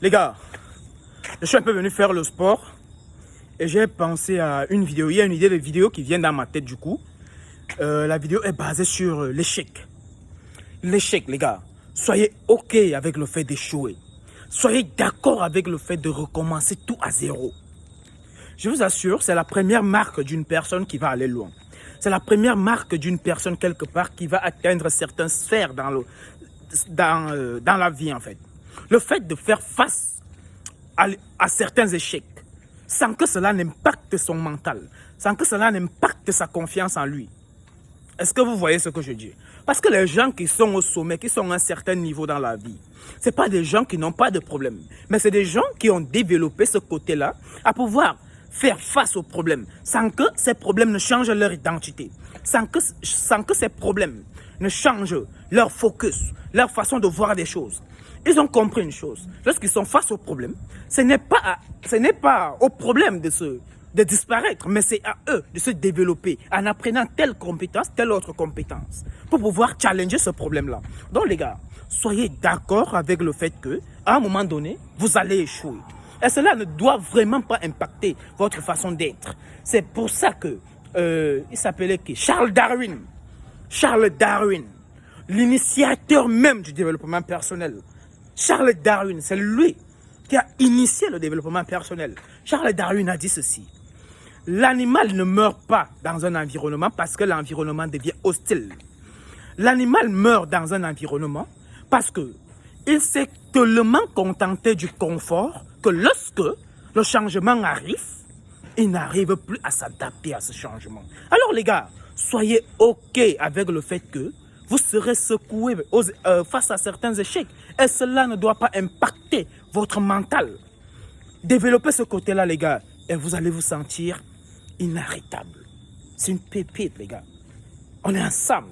Les gars, je suis un peu venu faire le sport et j'ai pensé à une vidéo. Il y a une idée de vidéo qui vient dans ma tête du coup. La vidéo est basée sur l'échec. L'échec, les gars. Soyez OK avec le fait d'échouer. Soyez d'accord avec le fait de recommencer tout à zéro. Je vous assure, c'est la première marque d'une personne qui va aller loin. C'est la première marque d'une personne quelque part qui va atteindre certaines sphères dans la vie en fait. Le fait de faire face à certains échecs sans que cela n'impacte son mental, sans que cela n'impacte sa confiance en lui. Est-ce que vous voyez ce que je dis? Parce que les gens qui sont au sommet, qui sont à un certain niveau dans la vie, ce n'est pas des gens qui n'ont pas de problème, mais c'est des gens qui ont développé ce côté-là à pouvoir faire face aux problèmes sans que ces problèmes ne changent leur identité, sans que ces problèmes ne changent leur focus, leur façon de voir des choses. Ils ont compris une chose, lorsqu'ils sont face aux problèmes, ce n'est pas au problème de disparaître, mais c'est à eux de se développer en apprenant telle compétence, telle autre compétence, pour pouvoir challenger ce problème-là. Donc les gars, soyez d'accord avec le fait qu'à un moment donné, vous allez échouer. Et cela ne doit vraiment pas impacter votre façon d'être. C'est pour ça que, il s'appelait qui? Charles Darwin. Charles Darwin, l'initiateur même du développement personnel. Charles Darwin, c'est lui qui a initié le développement personnel. Charles Darwin a dit ceci. L'animal ne meurt pas dans un environnement parce que l'environnement devient hostile. L'animal meurt dans un environnement parce qu'il s'est tellement contenté du confort que lorsque le changement arrive, il n'arrive plus à s'adapter à ce changement. Alors les gars, soyez OK avec le fait que vous serez secoué face à certains échecs et cela ne doit pas impacter votre mental. Développez ce côté-là les gars et vous allez vous sentir inarrêtable. C'est une pépite les gars. On est ensemble.